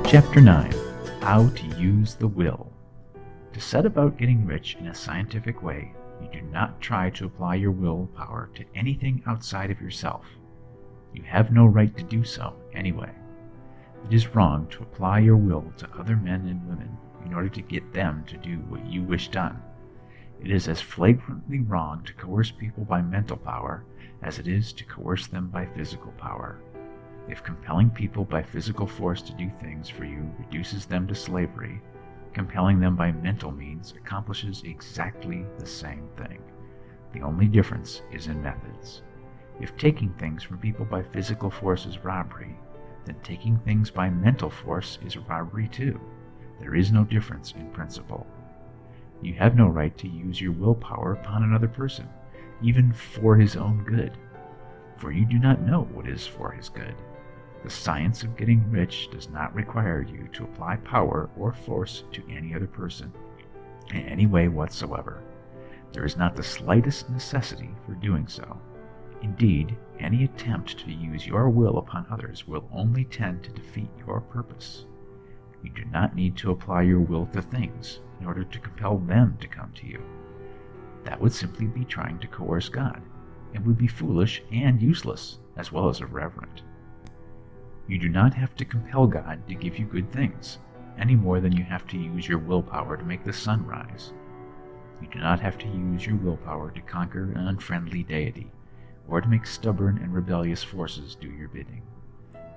Chapter 9. How to Use the Will. To set about getting rich in a scientific way, you do not try to apply your willpower to anything outside of yourself. You have no right to do so anyway. It is wrong to apply your will to other men and women in order to get them to do what you wish done. It is as flagrantly wrong to coerce people by mental power as it is to coerce them by physical power. If compelling people by physical force to do things for you reduces them to slavery, compelling them by mental means accomplishes exactly the same thing. The only difference is in methods. If taking things from people by physical force is robbery, then taking things by mental force is robbery too. There is no difference in principle. You have no right to use your willpower upon another person, even for his own good, for you do not know what is for his good. The science of getting rich does not require you to apply power or force to any other person in any way whatsoever. There is not the slightest necessity for doing so. Indeed, any attempt to use your will upon others will only tend to defeat your purpose. You do not need to apply your will to things in order to compel them to come to you. That would simply be trying to coerce God, and would be foolish and useless, as well as irreverent. You do not have to compel God to give you good things, any more than you have to use your willpower to make the sun rise. You do not have to use your willpower to conquer an unfriendly deity, or to make stubborn and rebellious forces do your bidding.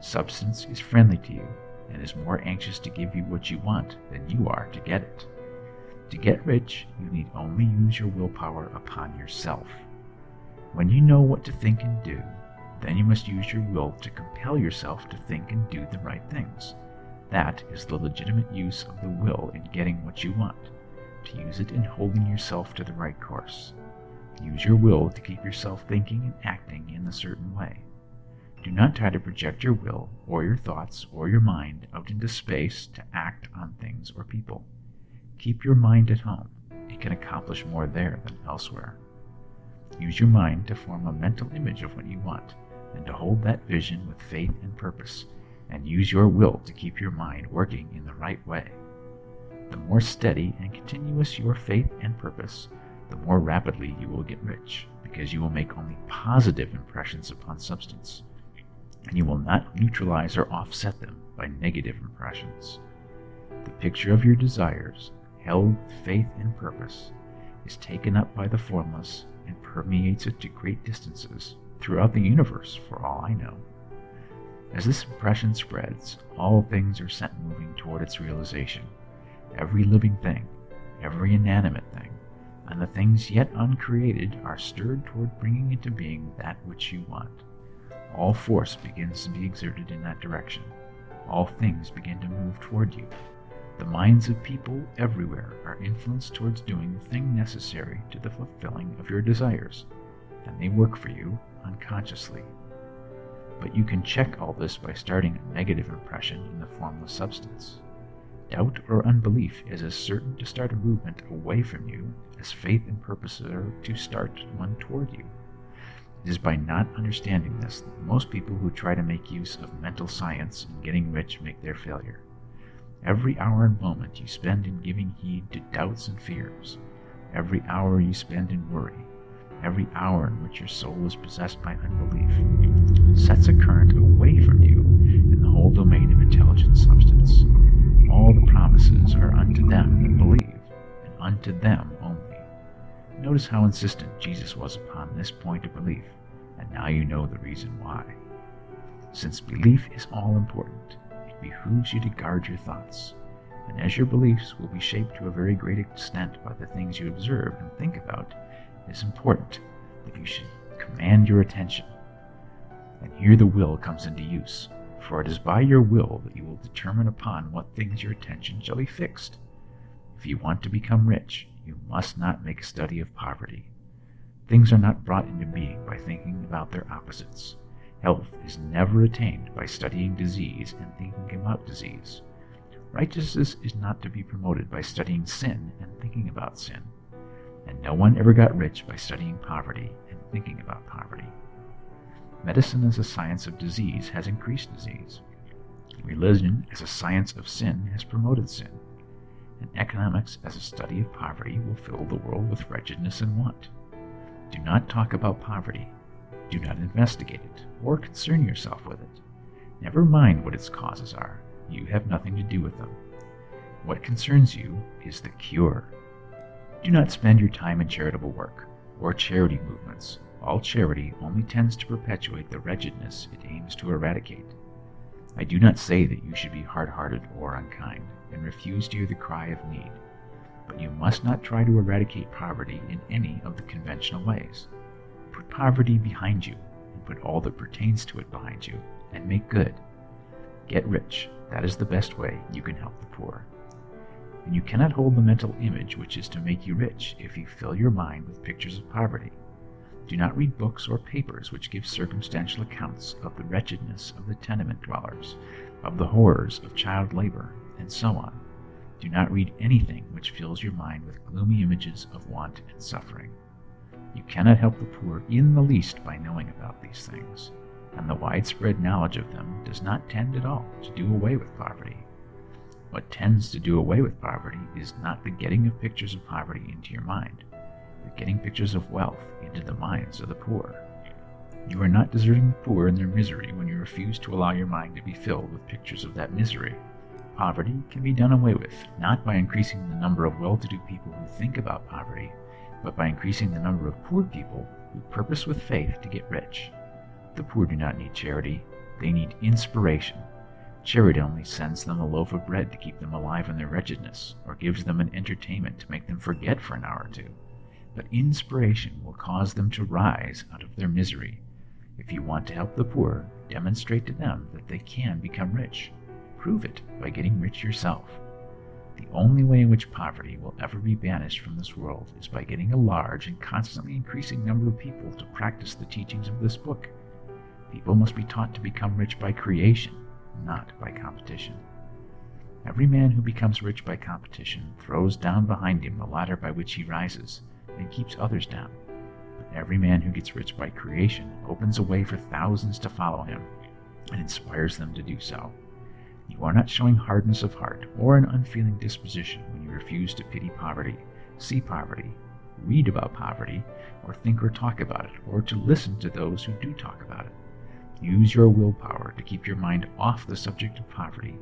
Substance is friendly to you, and is more anxious to give you what you want than you are to get it. To get rich, you need only use your willpower upon yourself. When you know what to think and do, then you must use your will to compel yourself to think and do the right things. That is the legitimate use of the will in getting what you want, to use it in holding yourself to the right course. Use your will to keep yourself thinking and acting in a certain way. Do not try to project your will, or your thoughts, or your mind out into space to act on things or people. Keep your mind at home. It can accomplish more there than elsewhere. Use your mind to form a mental image of what you want, and to hold that vision with faith and purpose, and use your will to keep your mind working in the right way. The more steady and continuous your faith and purpose, the more rapidly you will get rich, because you will make only positive impressions upon substance, and you will not neutralize or offset them by negative impressions. The picture of your desires, held with faith and purpose, is taken up by the formless and permeates it to great distances throughout the universe, for all I know. As this impression spreads, all things are set moving toward its realization. Every living thing, every inanimate thing, and the things yet uncreated are stirred toward bringing into being that which you want. All force begins to be exerted in that direction. All things begin to move toward you. The minds of people everywhere are influenced towards doing the thing necessary to the fulfilling of your desires, and they work for you unconsciously. But you can check all this by starting a negative impression in the formless substance. Doubt or unbelief is as certain to start a movement away from you as faith and purpose are to start one toward you. It is by not understanding this that most people who try to make use of mental science in getting rich make their failure. Every hour and moment you spend in giving heed to doubts and fears, every hour you spend in worry, every hour in which your soul is possessed by unbelief, sets a current away from you in the whole domain of intelligent substance. All the promises are unto them that believe, and unto them only. Notice how insistent Jesus was upon this point of belief, and now you know the reason why. Since belief is all important, it behooves you to guard your thoughts, and as your beliefs will be shaped to a very great extent by the things you observe and think about, it is important that you should command your attention. And here the will comes into use, for it is by your will that you will determine upon what things your attention shall be fixed. If you want to become rich, you must not make a study of poverty. Things are not brought into being by thinking about their opposites. Health is never attained by studying disease and thinking about disease. Righteousness is not to be promoted by studying sin and thinking about sin. And no one ever got rich by studying poverty and thinking about poverty. Medicine as a science of disease has increased disease. Religion as a science of sin has promoted sin, and economics as a study of poverty will fill the world with wretchedness and want. Do not talk about poverty. Do not investigate it or concern yourself with it. Never mind what its causes are. You have nothing to do with them. What concerns you is the cure. Do not spend your time in charitable work or charity movements. All charity only tends to perpetuate the wretchedness it aims to eradicate. I do not say that you should be hard-hearted or unkind and refuse to hear the cry of need, but you must not try to eradicate poverty in any of the conventional ways. Put poverty behind you and put all that pertains to it behind you and make good. Get rich. That is the best way you can help the poor. And you cannot hold the mental image which is to make you rich if you fill your mind with pictures of poverty. Do not read books or papers which give circumstantial accounts of the wretchedness of the tenement dwellers, of the horrors of child labor, and so on. Do not read anything which fills your mind with gloomy images of want and suffering. You cannot help the poor in the least by knowing about these things, and the widespread knowledge of them does not tend at all to do away with poverty. What tends to do away with poverty is not the getting of pictures of poverty into your mind, but getting pictures of wealth into the minds of the poor. You are not deserting the poor in their misery when you refuse to allow your mind to be filled with pictures of that misery. Poverty can be done away with, not by increasing the number of well-to-do people who think about poverty, but by increasing the number of poor people who purpose with faith to get rich. The poor do not need charity, they need inspiration. Charity only sends them a loaf of bread to keep them alive in their wretchedness, or gives them an entertainment to make them forget for an hour or two. But inspiration will cause them to rise out of their misery. If you want to help the poor, demonstrate to them that they can become rich. Prove it by getting rich yourself. The only way in which poverty will ever be banished from this world is by getting a large and constantly increasing number of people to practice the teachings of this book. People must be taught to become rich by creation, not by competition. Every man who becomes rich by competition throws down behind him the ladder by which he rises, and keeps others down. But every man who gets rich by creation opens a way for thousands to follow him, and inspires them to do so. You are not showing hardness of heart or an unfeeling disposition when you refuse to pity poverty, see poverty, read about poverty, or think or talk about it, or to listen to those who do talk about it. Use your willpower to keep your mind off the subject of poverty,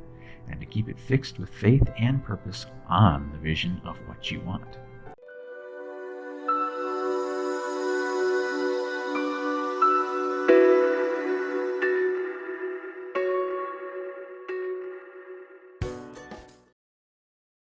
and to keep it fixed with faith and purpose on the vision of what you want.